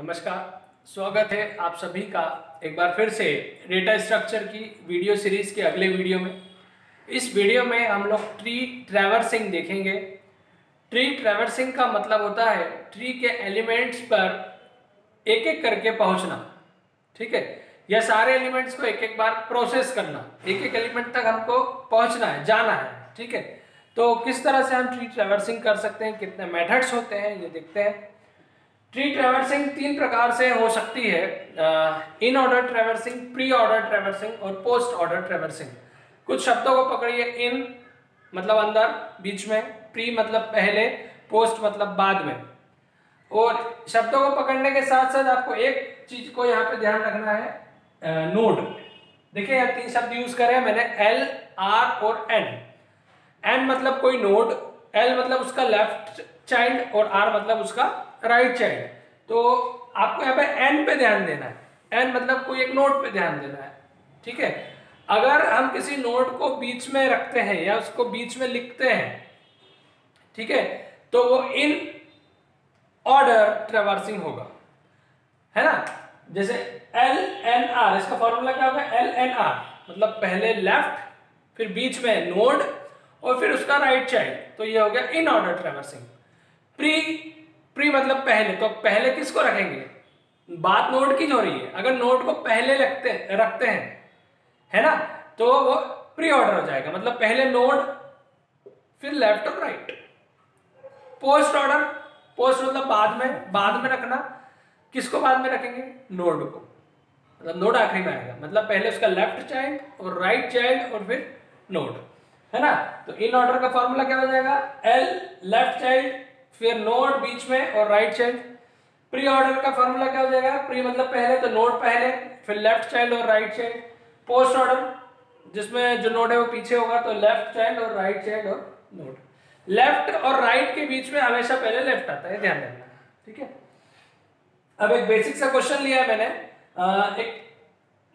नमस्कार, स्वागत है आप सभी का एक बार फिर से डेटा स्ट्रक्चर की वीडियो सीरीज के अगले वीडियो में। इस वीडियो में हम लोग ट्री ट्रैवर्सिंग देखेंगे। ट्री ट्रैवर्सिंग का मतलब होता है ट्री के एलिमेंट्स पर एक एक करके पहुंचना। ठीक है, यह सारे एलिमेंट्स को एक एक बार प्रोसेस करना, एक एक एलिमेंट तक हमको पहुंचना है, जाना है। ठीक है, तो किस तरह से हम ट्री ट्रैवर्सिंग कर सकते हैं, कितने मेथड्स होते हैं ये देखते हैं। ट्री ट्रैवर्सिंग तीन प्रकार से हो सकती है, in order traversing, pre order traversing और पोस्ट ऑर्डर ट्रैवर्सिंग। कुछ शब्दों को पकड़िए। इन मतलब अंदर बीच में, प्री मतलब पहले, पोस्ट मतलब बाद में। और शब्दों को पकड़ने के साथ साथ आपको एक चीज को यहाँ पे ध्यान रखना है, नोड। देखिए यहाँ तीन शब्द यूज करे हैं मैंने, एल, आर और एन। एन मतलब कोई नोड, एल मतलब उसका लेफ्ट चाइल्ड और आर मतलब उसका राइट चाइल्ड। तो आपको यहाँ पे एन पे ध्यान देना है, एन मतलब कोई एक नोड पे ध्यान देना है। ठीक है, अगर हम किसी नोड को बीच में रखते हैं या उसको बीच में लिखते हैं, ठीक है, तो वो इन ऑर्डर ट्रैवर्सिंग होगा, है ना। जैसे एल एन आर, इसका फॉर्मूला क्या होगा, एल एन आर मतलब पहले लेफ्ट, फिर बीच में नोड और फिर उसका राइट चाइल्ड, तो ये हो गया इन ऑर्डर ट्रैवर्सिंग। प्री मतलब पहले, तो पहले किसको रखेंगे, बात नोड की हो रही है। अगर नोड को पहले रखते हैं, है ना, तो वो प्री ऑर्डर हो जाएगा, मतलब पहले नोड फिर लेफ्ट और राइट। पोस्ट ऑर्डर, पोस्ट मतलब बाद में रखना। किसको बाद में रखेंगे, नोड को, मतलब नोड आखिरी में आएगा, मतलब पहले उसका लेफ्ट चाइल्ड और राइट चाइल्ड और फिर नोड, है ना। तो इन ऑर्डर का फॉर्मूला क्या हो जाएगा, एल लेफ्ट चाइल्ड, फिर नोड बीच में और राइट चाइल्ड। प्री ऑर्डर का फॉर्मूला क्या हो जाएगा, प्री मतलब पहले, तो नोड पहले, फिर लेफ्ट चाइल्ड और राइट चाइल्ड। पोस्ट ऑर्डर जिसमें जो नोड है वो पीछे होगा, तो लेफ्ट चाइल्ड और राइट चाइल्ड और नोड। लेफ्ट और राइट के बीच में हमेशा पहले लेफ्ट आता है, ध्यान रखना। ठीक है, अब एक बेसिक सा क्वेश्चन लिया है मैंने, एक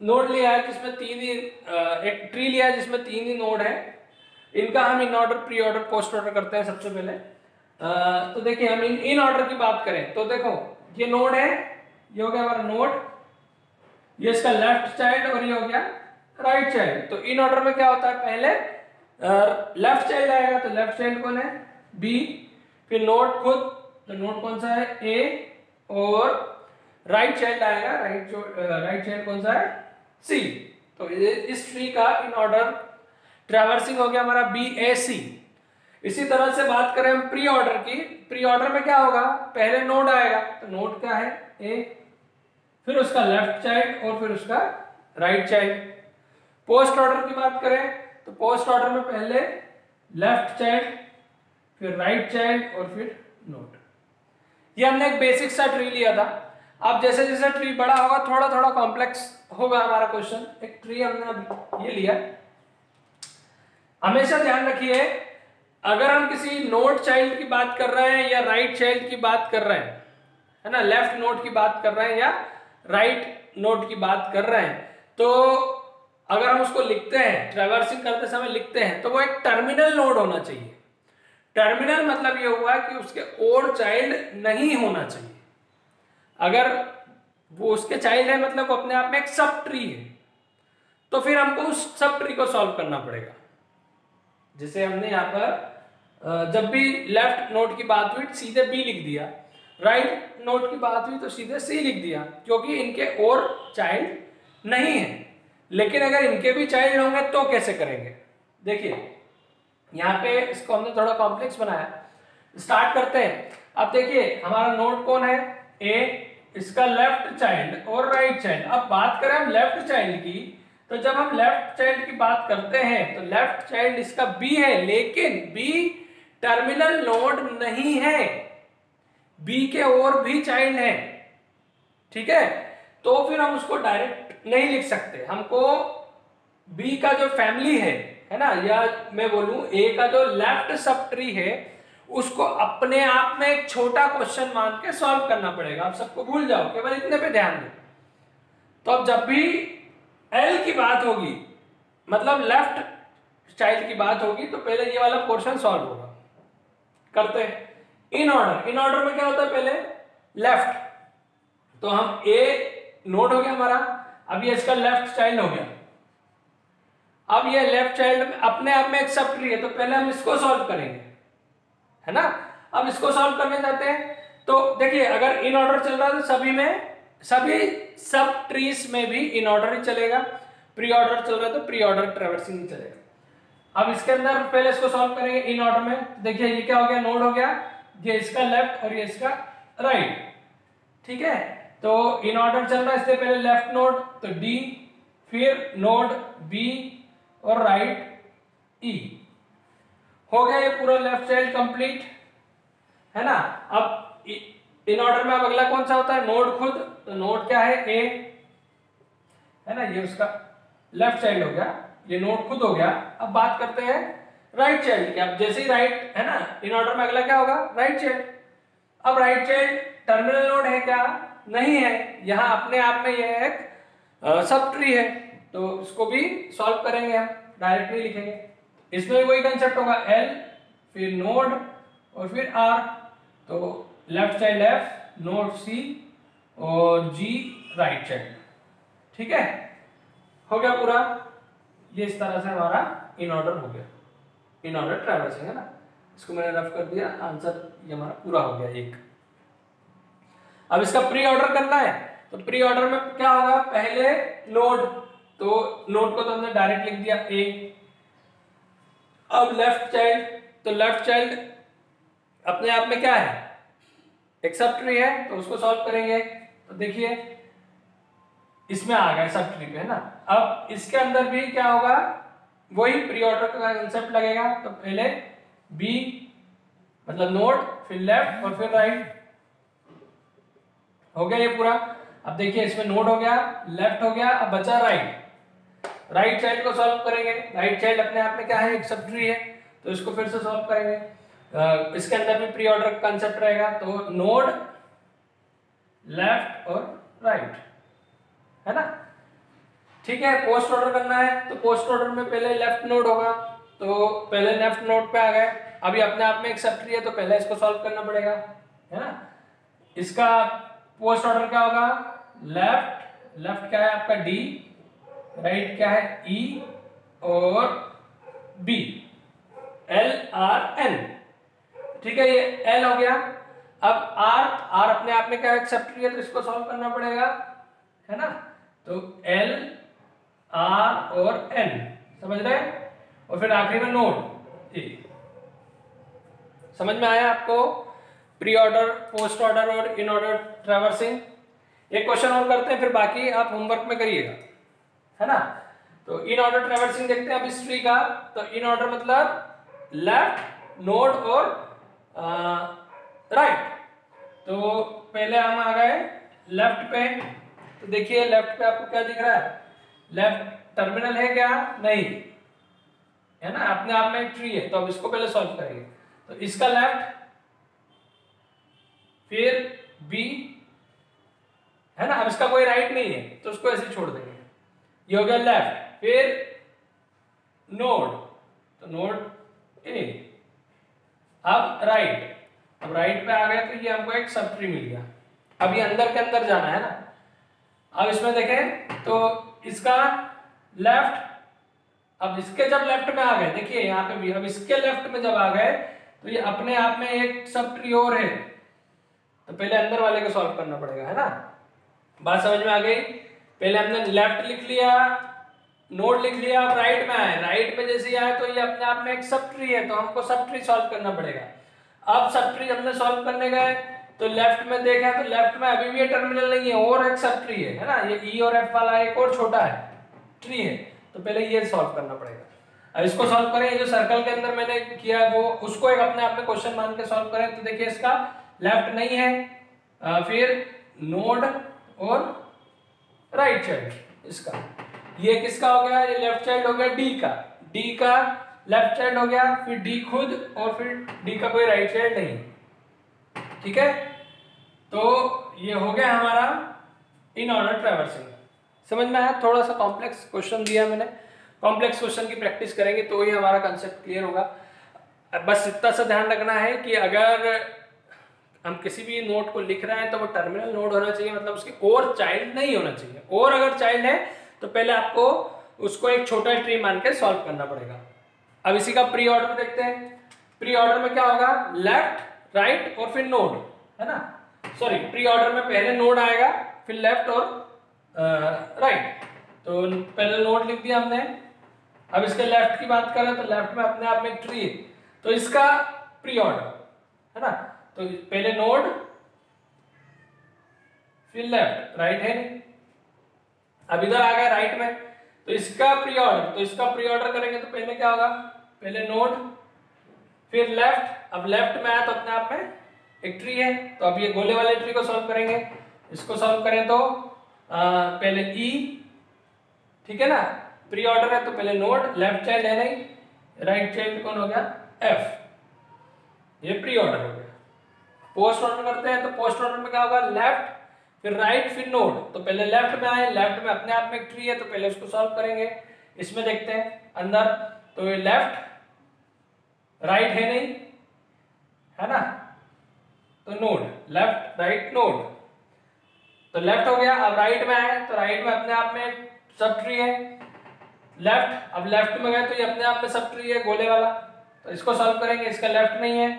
नोड लिया है जिसमें एक ट्री लिया है जिसमें तीन ही नोड है। इनका हम in order, pre order, post order करते हैं सबसे पहले। तो देखिए हम इन ऑर्डर की बात करें तो देखो ये नोड है, ये हो गया हमारा नोड, ये इसका लेफ्ट चाइल्ड और ये हो गया राइट चाइल्ड। तो इन ऑर्डर में क्या होता है, पहले लेफ्ट चाइल्ड आएगा, तो लेफ्ट चाइल्ड कौन है, बी, फिर नोड खुद, तो नोड कौन सा है, ए, और राइट चाइल्ड आएगा, राइट चाइल्ड कौन सा है, सी। तो इस ट्री का इन ऑर्डर ट्रैवर्सिंग हो गया हमारा बी ए सी। इसी तरह से बात करें हम प्री ऑर्डर की, प्री ऑर्डर में क्या होगा, पहले नोड आएगा, तो नोड क्या है, ए, फिर उसका लेफ्ट चाइल्ड और फिर उसका राइट चाइल्ड। पोस्ट ऑर्डर की बात करें तो पोस्ट ऑर्डर में पहले लेफ्ट चाइल्ड, फिर राइट चाइल्ड और फिर नोड। ये हमने एक बेसिक सा ट्री लिया था। अब जैसे जैसे ट्री बड़ा होगा थोड़ा थोड़ा कॉम्प्लेक्स होगा हमारा क्वेश्चन। एक ट्री हमने अब ये लिया, हमेशा ध्यान रखिए अगर हम किसी नोड चाइल्ड की बात कर रहे हैं या राइट चाइल्ड की बात कर रहे हैं, है ना, लेफ्ट नोड की बात कर रहे हैं या राइट नोड की बात कर रहे हैं, तो अगर हम उसको लिखते हैं, ट्रैवर्सिंग करते समय लिखते हैं, तो वो एक टर्मिनल नोड होना चाहिए। टर्मिनल मतलब ये हुआ कि उसके और चाइल्ड नहीं होना चाहिए। अगर वो उसके चाइल्ड है मतलब वो अपने आप में एक सब ट्री है, तो फिर हमको उस सब ट्री को सॉल्व करना पड़ेगा। जैसे हमने यहाँ पर जब भी लेफ्ट नोड की बात हुई सीधे बी लिख दिया, राइट नोड की बात हुई तो सीधे सी लिख दिया, क्योंकि इनके और चाइल्ड नहीं है। लेकिन अगर इनके भी चाइल्ड होंगे तो कैसे करेंगे, देखिए यहाँ पे इसको हमने थोड़ा कॉम्प्लेक्स बनाया। स्टार्ट करते हैं। अब देखिए हमारा नोड कौन है, ए, इसका लेफ्ट चाइल्ड और राइट चाइल्ड। अब बात करें हम लेफ्ट चाइल्ड की, तो जब हम लेफ्ट चाइल्ड की बात करते हैं तो लेफ्ट चाइल्ड इसका बी है, लेकिन बी टर्मिनल नोड नहीं है, बी के और भी चाइल्ड है। ठीक है, तो फिर हम उसको डायरेक्ट नहीं लिख सकते, हमको बी का जो फैमिली है ना, या मैं बोलूं ए का जो लेफ्ट सब ट्री है, उसको अपने आप में एक छोटा क्वेश्चन मान के सॉल्व करना पड़ेगा। आप सबको भूल जाओ, केवल इतने पे ध्यान दो। तो अब जब भी एल की बात होगी, मतलब लेफ्ट चाइल्ड की बात होगी, तो पहले ये वाला पोर्शन सॉल्व होगा। करते हैं इन ऑर्डर। इन ऑर्डर में क्या होता है, पहले लेफ्ट, तो हम ए नोड हो गया हमारा, अब ये इसका लेफ्ट चाइल्ड हो गया। अब ये लेफ्ट चाइल्ड अपने आप में एक सब ट्री है, तो पहले हम इसको सॉल्व करेंगे, है ना। अब इसको सॉल्व करने जाते हैं, तो देखिए अगर इन ऑर्डर चल रहा है तो सभी सब ट्रीज में भी इन ऑर्डर ही चलेगा, प्री ऑर्डर चल रहा है तो प्री ऑर्डर ट्रैवर्सिंग ही चलेगा। अब इसके अंदर पहले इसको सॉल्व करेंगे इन ऑर्डर में। देखिए ये क्या हो गया, नोड हो गया, ये इसका लेफ्ट और ये इसका राइट, ठीक है। तो इन ऑर्डर चल रहा है, इससे पहले लेफ्ट नोड तो डी, फिर नोड बी और राइट ई। हो गया ये पूरा लेफ्ट चाइल्ड कंप्लीट, है ना। अब इन ऑर्डर में अब अगला कौन सा होता है, नोड खुद। तो नोड क्या है, ए, है ना, ये उसका लेफ्ट चाइल्ड हो गया, ये नोड खुद हो गया। अब बात करते हैं राइट चाइल्ड की। अब जैसे ही राइट है ना, इन ऑर्डर में अगला क्या होगा, राइट चाइल्ड। अब राइट चाइल्ड टर्मिनल नोड है क्या, नहीं है, यहां अपने आप में ये एक सब ट्री है, तो इसको भी सॉल्व करेंगे हम, डायरेक्टली लिखेंगे। इसमें वही कंसेप्ट होगा, एल फिर नोड और फिर आर, तो लेफ्ट चाइल्ड एफ, नोड सी और जी राइट चाइल्ड, ठीक है। हो गया पूरा, ये इस तरह से हमारा इन ऑर्डर हो गया, इन ऑर्डर ट्रैवर्सिंग, है ना। इसको मैंने रफ कर दिया, आंसर ये हमारा पूरा हो गया एक। अब इसका प्री ऑर्डर करना है, तो प्री ऑर्डर में क्या होगा, पहले नोड, तो नोड को तो हमने डायरेक्ट लिख दिया ए। अब लेफ्ट चाइल्ड, तो लेफ्ट चाइल्ड अपने आप में क्या है, एक सब ट्री है, तो उसको सॉल्व करेंगे। तो देखिए इसमें आ गया सब ट्री पे, है ना। अब इसके अंदर भी क्या होगा, वही प्री ऑर्डर का कंसेप्ट लगेगा। तो पहले बी मतलब नोड, फिर लेफ्ट और फिर राइट, हो गया ये पूरा। अब देखिए इसमें नोड हो गया, लेफ्ट हो गया, अब बचा राइट। राइट चाइल्ड को सॉल्व करेंगे, राइट चाइल्ड अपने आप में क्या है, एक सब ट्री है, तो इसको फिर से सॉल्व करेंगे। इसके अंदर भी प्री ऑर्डर का कंसेप्ट रहेगा, तो नोड, लेफ्ट और राइट, है ना, ठीक है। पोस्ट ऑर्डर करना है, तो पोस्ट ऑर्डर में पहले लेफ्ट नोड होगा, तो पहले लेफ्ट नोड पे आ गए। अभी अपने आप में एक सब ट्री है, तो पहले इसको सॉल्व करना पड़ेगा, है ना। इसका पोस्ट ऑर्डर क्या होगा, लेफ्ट, लेफ्ट क्या है आपका डी, राइट क्या है ई और बी, एल आर एन, ठीक है, ये एल हो गया। अब आर, आर अपने आप में क्या है, सब ट्री है, तो इसको सॉल्व करना पड़ेगा, है ना। तो एल आर और एन, समझ रहे हैं, और फिर आखिरी में नोड ए। समझ में आया आपको, प्री ऑर्डर, पोस्ट ऑर्डर और इन ऑर्डर ट्रैवर्सिंग। एक क्वेश्चन और करते हैं, फिर बाकी आप होमवर्क में करिएगा, है ना। तो इन ऑर्डर ट्रैवर्सिंग देखते हैं अब इस ट्री का। तो इन ऑर्डर मतलब लेफ्ट, नोड और राइट। तो पहले हम आ गए लेफ्ट पे, तो देखिए लेफ्ट पे आपको क्या दिख रहा है, लेफ्ट टर्मिनल है क्या, नहीं है ना, अपने आप में एक ट्री है। तो अब इसको पहले सॉल्व करेंगे, तो इसका लेफ्ट, फिर बी, है ना। अब इसका कोई राइट नहीं है, तो उसको ऐसे छोड़ देंगे, ये हो गया लेफ्ट, फिर नोड, तो नोड ए। अब राइट, अब राइट पे आ गए, तो ये हमको एक सब ट्री मिल गया। अब ये अंदर के अंदर जाना है ना। अब इसमें देखें तो इसका लेफ्ट, अब इसके जब लेफ्ट में आ गए, देखिए यहाँ पे भी, अब इसके लेफ्ट में जब आ गए, तो ये अपने आप में एक सब ट्री और है, तो पहले अंदर वाले को सॉल्व करना पड़ेगा, है ना। बात समझ में आ गई। पहले हमने लेफ्ट लिख लिया, नोड लिख लिया, अब राइट में आए, राइट में जैसे आए तो ये अपने आप में एक सब ट्री है, तो हमको सब ट्री सॉल्व करना पड़ेगा। अब सब ट्री हमने सॉल्व करने गए, तो लेफ्ट में देखा, तो लेफ्ट में अभी भी ये टर्मिनल नहीं है, और एक सब ट्री है ना, ये ई और एफ वाला एक और छोटा है ट्री है, तो पहले ये सॉल्व करना पड़ेगा। अब इसको सॉल्व करें, ये जो सर्कल के अंदर मैंने किया है वो, उसको एक अपने आप में क्वेश्चन मान के सॉल्व करें। तो देखिए इसका लेफ्ट नहीं है, फिर नोड और राइट चाइल्ड इसका, ये किसका हो गया, ये लेफ्ट चाइल्ड हो गया डी का, डी का लेफ्ट चाइल्ड हो गया, फिर डी खुद, और फिर डी का कोई राइट चाइल्ड नहीं, ठीक है। तो ये हो गया हमारा इन ऑर्डर ट्रैवर्सिंग। समझ में आया, थोड़ा सा कॉम्प्लेक्स क्वेश्चन दिया मैंने, कॉम्प्लेक्स क्वेश्चन की प्रैक्टिस करेंगे तो ही हमारा कंसेप्ट क्लियर होगा। बस इतना सा ध्यान रखना है कि अगर हम किसी भी नोड को लिख रहे हैं तो वो टर्मिनल नोड होना चाहिए, मतलब उसके और चाइल्ड नहीं होना चाहिए। और अगर चाइल्ड है तो पहले आपको उसको एक छोटा ट्री मान के सॉल्व करना पड़ेगा। अब इसी का प्री ऑर्डर देखते हैं। प्री ऑर्डर में क्या होगा, लेफ्ट राइट और फिर नोड, है ना। सॉरी, प्री ऑर्डर में पहले नोड आएगा फिर लेफ्ट और राइट। तो पहले नोड लिख दिया हमने। अब इसके लेफ्ट की बात करें तो लेफ्ट में अपने आप में एक ट्री है, तो इसका प्री ऑर्डर, है ना। तो पहले नोड फिर लेफ्ट, राइट है नहीं। अब इधर आ गया राइट में, तो इसका प्री ऑर्डर, तो इसका प्री ऑर्डर करेंगे तो पहले क्या होगा, पहले नोड फिर लेफ्ट। अब लेफ्ट में आया तो अपने आप में एक ट्री है, तो अब ये गोले वाले ट्री को सॉल्व करेंगे। इसको सॉल्व करें तो पहले ई, ठीक है ना, प्री ऑर्डर है तो पहले नोड, लेफ्ट चाइल्ड है नहीं, राइट चाइल्ड कौन हो गया, एफ, ये प्री ऑर्डर हो गया। पोस्ट ऑर्डर करते हैं तो पोस्ट ऑर्डर में क्या होगा, लेफ्ट फिर राइट फिर नोड। तो पहले लेफ्ट में आए, लेफ्ट में अपने आप में एक ट्री है तो पहले उसको सॉल्व करेंगे। इसमें देखते हैं अंदर, तो ये लेफ्ट राइट है नहीं, है ना, तो नोड, लेफ्ट राइट नोड, तो लेफ्ट हो गया। अब राइट में आए तो राइट में अपने आप में सब ट्री है। लेफ्ट, अब लेफ्ट में गए तो ये अपने आप में सब ट्री है गोले वाला, तो इसको सॉल्व करेंगे। इसका लेफ्ट नहीं है,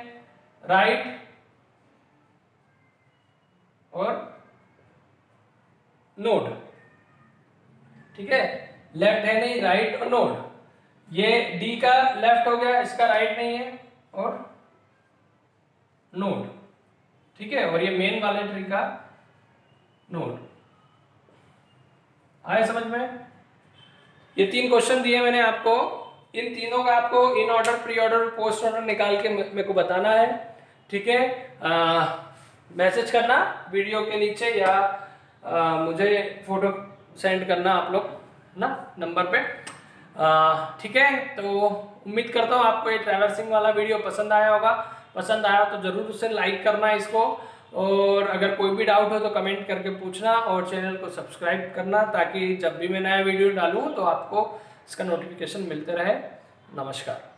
राइट और नोड, ठीक है, लेफ्ट है नहीं, राइट और नोड। ये डी का लेफ्ट हो गया, इसका राइट नहीं है और नोड, ठीक है, और ये मेन वाले ट्री का नोड। आए समझ में? ये 3 क्वेश्चन दिए मैंने आपको, इन तीनों का आपको in order, pre order, post order निकाल के मेरे को बताना है, ठीक है। मैसेज करना वीडियो के नीचे या मुझे फोटो सेंड करना आप लोग ना नंबर पे, ठीक है। तो उम्मीद करता हूँ आपको ये ट्रैवर्सिंग वाला वीडियो पसंद आया होगा। पसंद आया तो जरूर उसे लाइक करना इसको, और अगर कोई भी डाउट हो तो कमेंट करके पूछना, और चैनल को सब्सक्राइब करना ताकि जब भी मैं नया वीडियो डालूँ तो आपको इसका नोटिफिकेशन मिलते रहे। नमस्कार।